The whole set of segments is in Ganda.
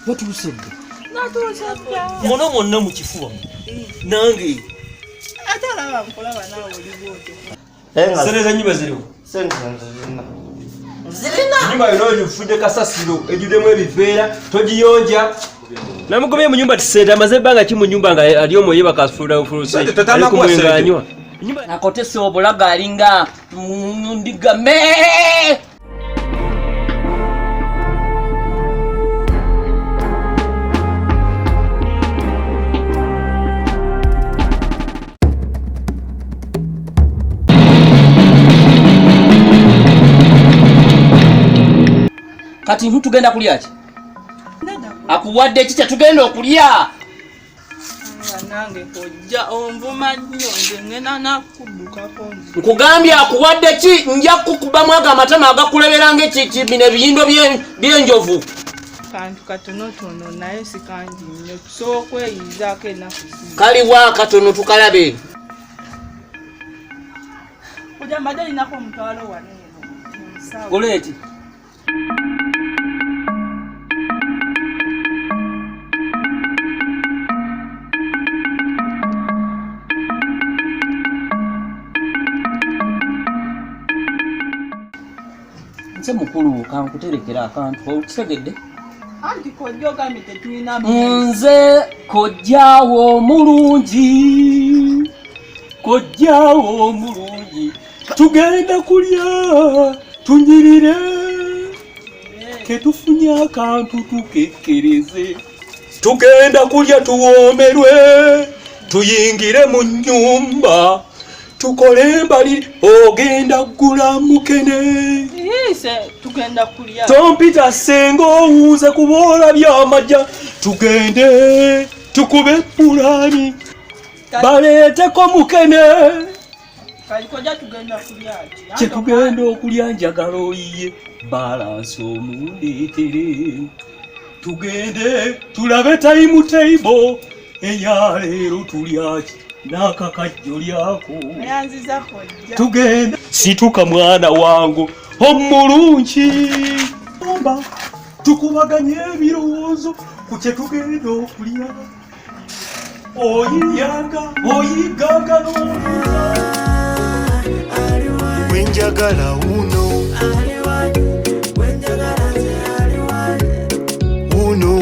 Watuusedde. Natuusedde. Mwono mwonna mu kifuba. Nange. Ate alaba nkulaba naawe oli bw'otyo. Sereza nnyumba ziriwo. Zirina. Ennyumba yonna ogifudde kasasiro ejjuddemu ebiveera togiyonja. Namugobye mu nyumba tisente amaze ebbanga ki mu nyumba nga ali omwo ye bakafuula fulusi. Ali kumwenganywa. Nakotese obulaga alinga ndiga me. Kati ntugenda kulya ki? Akuwadde ki tugenda okulya? Nange kojja onvuma nnyo nze ngena nakuddukako. Nkugambye akuwadde ki? Nja kukubamu amatama agakulebera ng'ekibino ebiyindo by'enjovu. Kantu katonotono naye si kangi nnyo tusobola okweyizaako ennaku zino. Kaliwa katono tukalabe. Kujja mbadde linako omutwalo wano eno. Goleeti. Nze mukulu kankuterekera akantu okitegedde? Anti kojja ogambye tetulina nze kojjaawo omulungi. Kojjaawo omulungi. Tugenda kulya tunyirire. Ketufunye akantu tukekkereze. Tugenda kulya tuwoomerwe. Tuyingire mu nnyumba. Tukole mbali ogenda gula mukene. Tugenda kulya. Tompita sengo owuze kubola byamajja. Tugende tukube pulani. Baleeteko mukene. Kajja tugenda kulya ki? Kye tugenda okulya njagala oyiye balansi omundeetere. Tugende tulabe time table eya leero tulya ki n'akakajjo lyako. Yanziza kojja. Tugenda situka mwana wangu omulungi. Tukubaganye ebirowoozo ku kye tugenda okulya. Oyigaga n'omuza. Wenjagala Wuuno. Wuuno.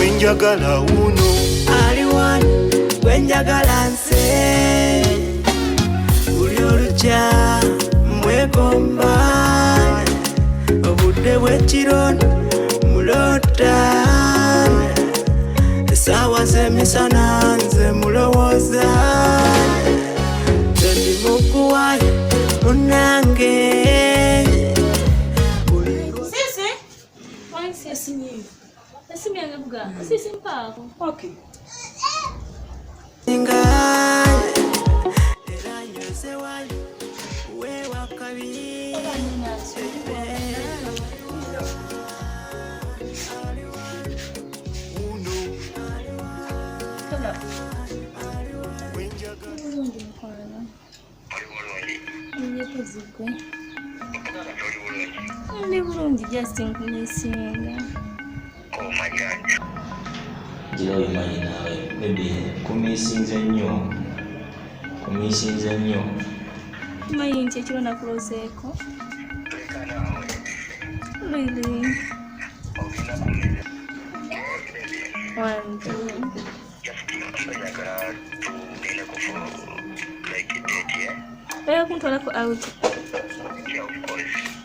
Wenjagala Wuuno. Wenjagala nse buli olukya mwegomba obudde bw'ekiro mulota essaawa z'emisana nze mulowooza tendi mukuwa munnange. Sisi? Why sisi nyi? Sisi yange buga. Sisi mpako. Okay. Singa era nyose wali we wakabi. Ndi bulungi just nkumisinga. Jira oyimanyi naawe maybe kumisinze nnyo. Manyi nti ekiro nakulozeeko. Really? One, two. Oya kuntwalako out.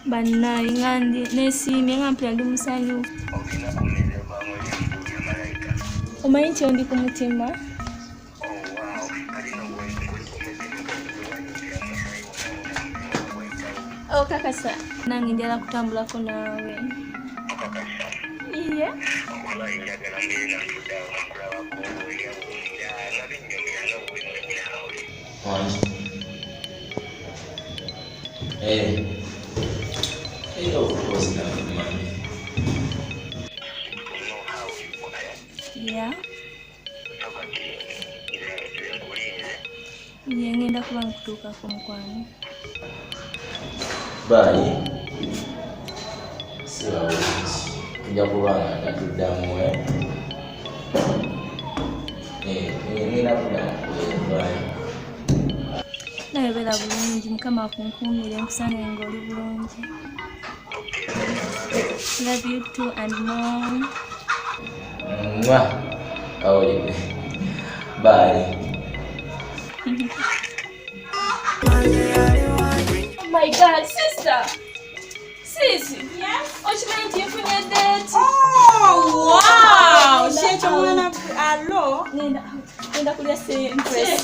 Bannaye ngandi nesiimye nga mpira ndi musanyufu. Omanyi nti ndi ku mutima? Kakasa nange njala kutambulako naawe. Iye. Of course, man. Yeah. Ngenda kuba nkutuukako mukwano. Bye. tujja kulwana natuddamu ngenda kuddamu naye beera bulungi mukama akunkuumire nkusane ng'oli bulungi. Love you too and more. Kawulidde. Bye. Oh my God, sister! Sisi! Yes? Okimanyi nti nfunye date? Oh, wow! Shekyo mwana alo. Ngenda kulya sente.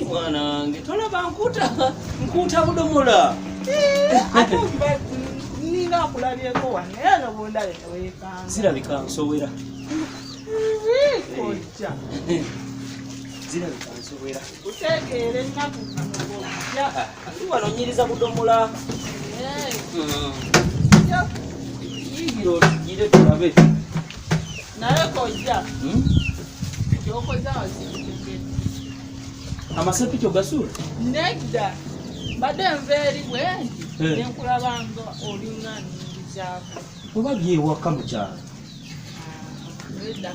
Mwana wange tolaba nkuuta budomola. Ninga akulabyeko wano era nobundabe neweekanga. Zirabika nsowera. Kojja. Zirabika nsowera. Utegeere ennaku kanoja. Wano nyiriza budomola. Yigira otugire tulabe. Naye kojja. Kyokoza wazitegedde. Amasepikyo gasuula? Nedda. Mbadde nva eri bwendi nenkulabanga olinga nningizaako. Oba byewaka mukyalo. Nedda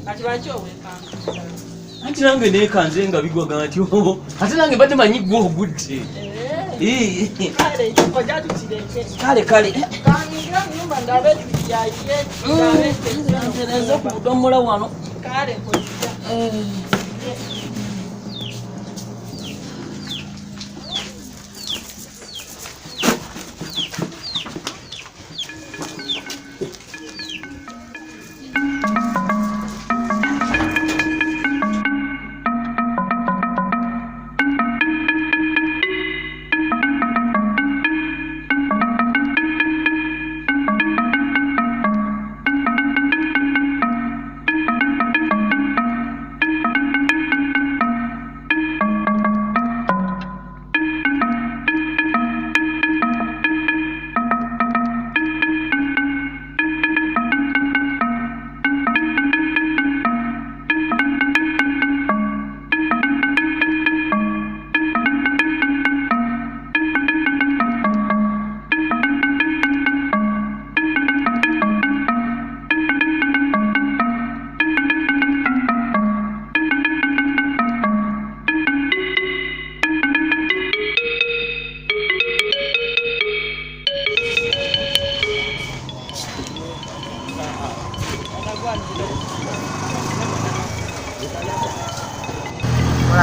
kati lwaki oweekanga? Anti nange neekanze nga bigwaga nti ate nange mbadde manyi gwe ogudde. Kale kojja tukireke. Kale. Kangira nnyumba ndabe tujaye. Ntereze ku budomola wano. Kale kojja.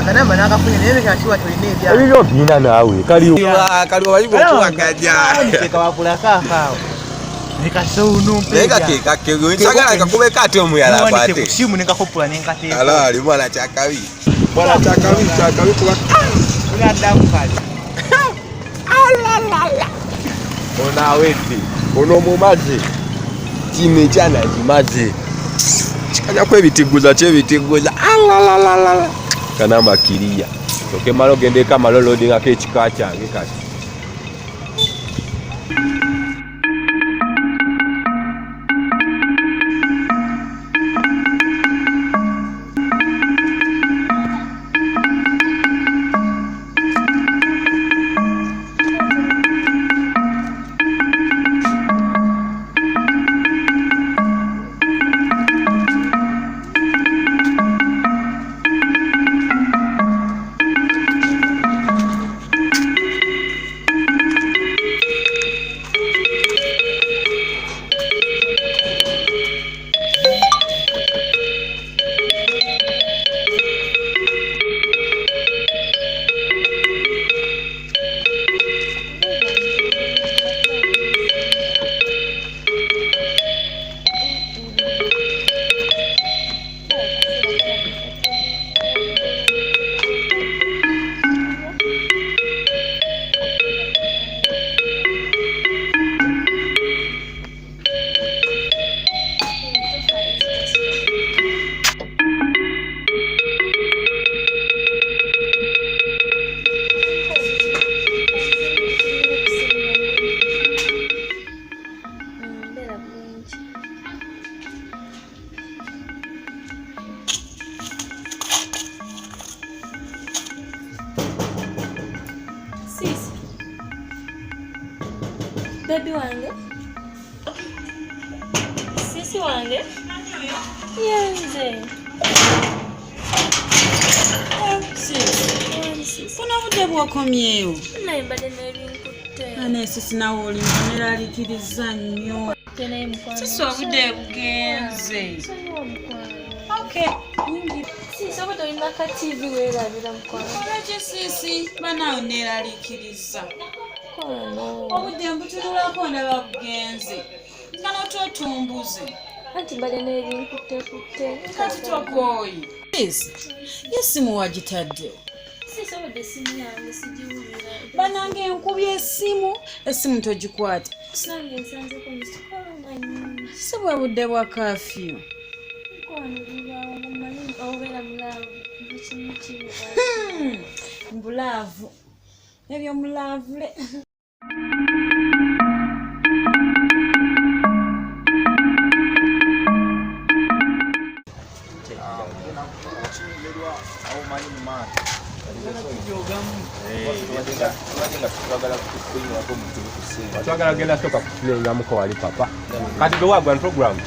Kanamba nakafunye naye kyakiwa tulina ebya. Ebyo bina naawe kaliwo. Kaliwo bali kuwagaja. Nteka wakula kakao. Nikasouno mpega. Nega keke nsagala kakube kati omuyala kwate. Ni kusimu nikakopula nenkate. Ala limwana chakawi. Bwana chakawi kuba. Ula damu kali. Alalala. Ona wete. Ono mumaze. Time chana kimaze. Chikanya kwebitiguza chebitiguza. Alalala. Kanamba kiria. Toke malo gende kama lolo dinga ke chikacha ngikati. Baby wange. Sisi wange. Yenze. Kuna budde bw'okomyewo? Naye mbadde n'ebinkutte. Ane sisi nawe olinga neraliikiriza nnyo. Sisi obudde bugenze. Okay. Sisi obudde olina ka TV weerabira mukwano. Lwaki sisi banaawe neraliikiriza? Obudde mbutululako ndaba bugenze. Kano totumbuze. Anti mbadde n'ebinkutte. Kati tokooyi. Yesimu wagitadde. Sisi obudde essimu yange sigiwulira. Banange nkubye essimu togikwata. Nange nsanzeko misikolo nyingi. Si bwe budde bwa kafyu. Mukwano bibaawo mumanyi obeera mulaavu. Ekimu kibi. Mbulaavu. Ebyo mulaavule. Twagala genda soka kufulenga muko wali papa. Kati do wagwa program.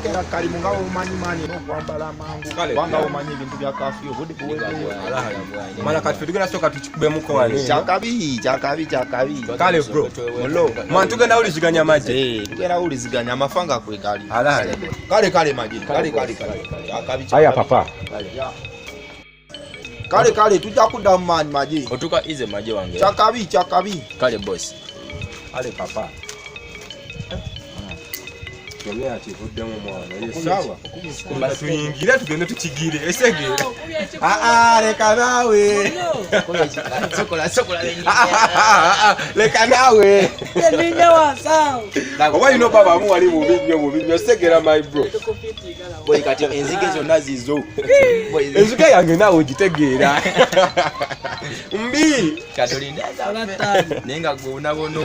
Kera kali munga omanyi n'okwambala amangu wanga omanyi ebintu bya kafiyo budi kuwedde Mala kati tugenda soka tukikube muko wali. Kyakabi. Kale bro, mulo. Man tugenda uliziganya maji. Tugenda uliziganya amafanga kwe kali. Alale. Kale maji. Kale. Akabi. Aya papa. Kale tujja kudda mu maji. Otuka ize maji wange. Kyakabi. Kale boss. Ale papa. Kwenye ati vuddemu mwana. Yesawa. Kumba tuyingira tugende tukigire. Esege. Leka nawe. Sokola. Leka nawe. Ninja wasao. Oba ino baba mu wali mu binyo segera my bro. Boy kati enzige zonna zizo. Enzuka yange nawe ogitegeera. Mbi. Katolinda. Nenga gona bono.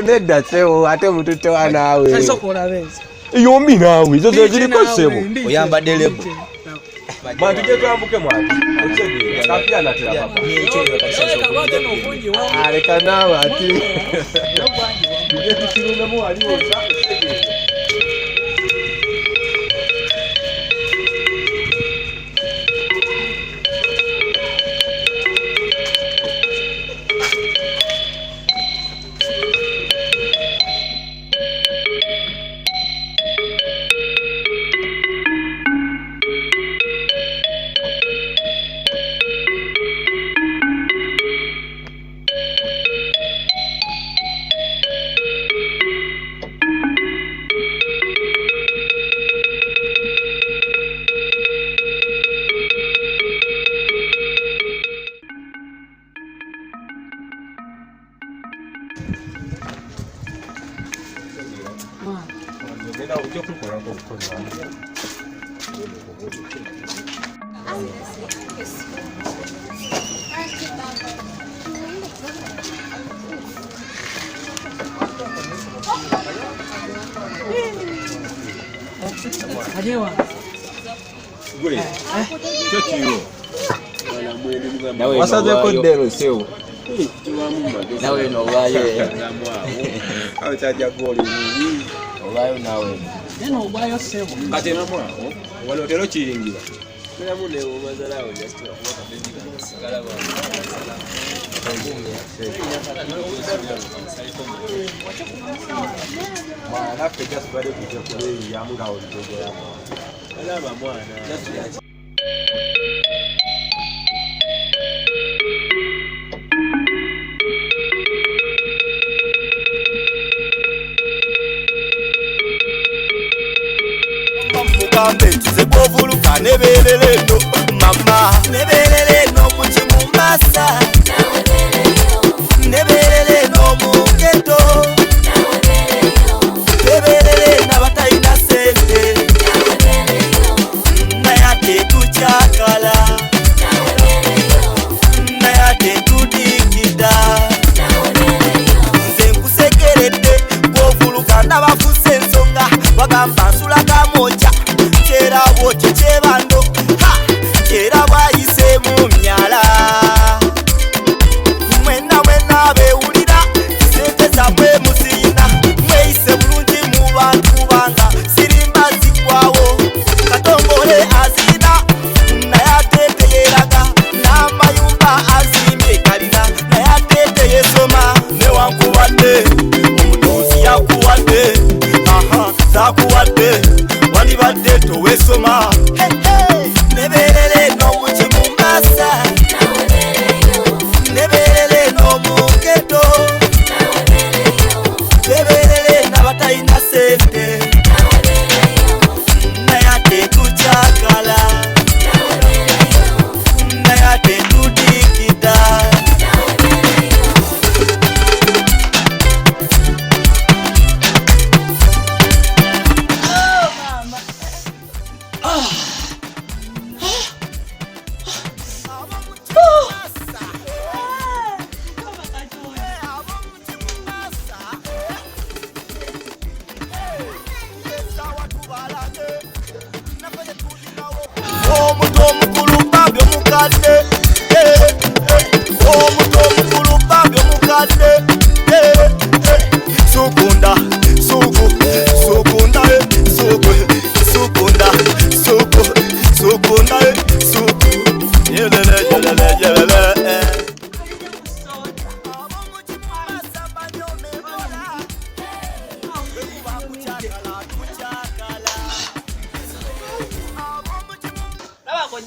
Nedda sewo ate mutute wa nawe. Sokola benzi. Yombi nawe zo ziriko sebo. Oyambadde lebo. Bantu je twambuke mwati. Otegeera kapya natera papa. Aleka nawe ati. Nje tukirume mu wali osa. Adewa. Gwe. Chochiyo. Wasaze ko dero sewo. Nawe no wayo. Awe chaja goli ni. Wayo nawe. Neno obayo sewo. Kati na mwa. Wale otero chiringira. Kila mune umazalao just kuweka bendika sigala ba. Mwana after just bade kuja kule ya mga odogo ya. Alaba mwana. Mugambe tuze bovuluka neberere no mama neberere no muchimumbasa neberere no mugeto neberere nabatayina sente nayate tuchakala nayate tudikida nze nkusekerede bovuluka nabafuse ensonga bagamba nsula kamoja Chera woche chebando ate tudikita. Omuto omukulu babyo mukadde, omuto omukulu babyo mukadde, sukunda suku sukunda suku sukunda suku sukunda suku yelele yelele yelele.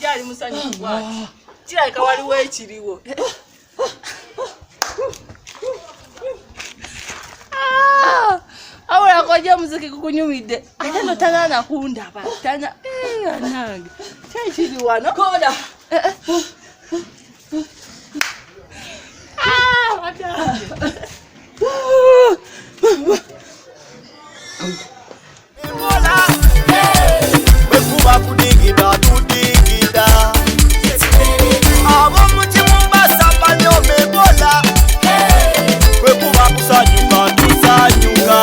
Jali musanyufu waki kirabika waliwo ekiriwo. Awula koja muziki kukunyumidde ate no tanana kundaba tana anange kyekiri wano koda Bekuba kudigida tudigida. Abo mukimu basamba nyo mebola. Bekuba kusanyuka tusanyuka.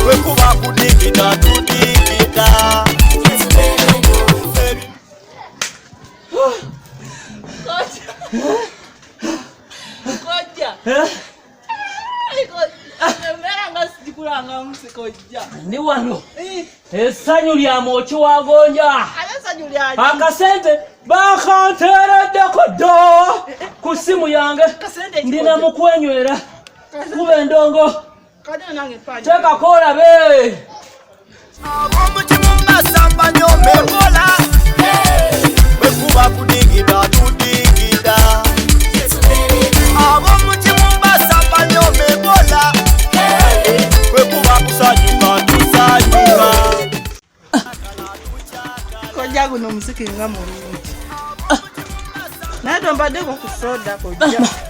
Bekuba kudigida tudigida. koja kuranga musikoja ndi wano essanyu lya moki wagonja akasente bakanteereddeko ddo ku ssimu yange ndina mu kwenywera kuba endongo teekako olabe. Omukimu basamba nyo mebola. Bekuba kudigida tudigida. Omukimu basamba nyo mebola. Bekuba kusanyuka tusanyuka. koja guno muziki nga mulungi naye tombadde ku soda koja.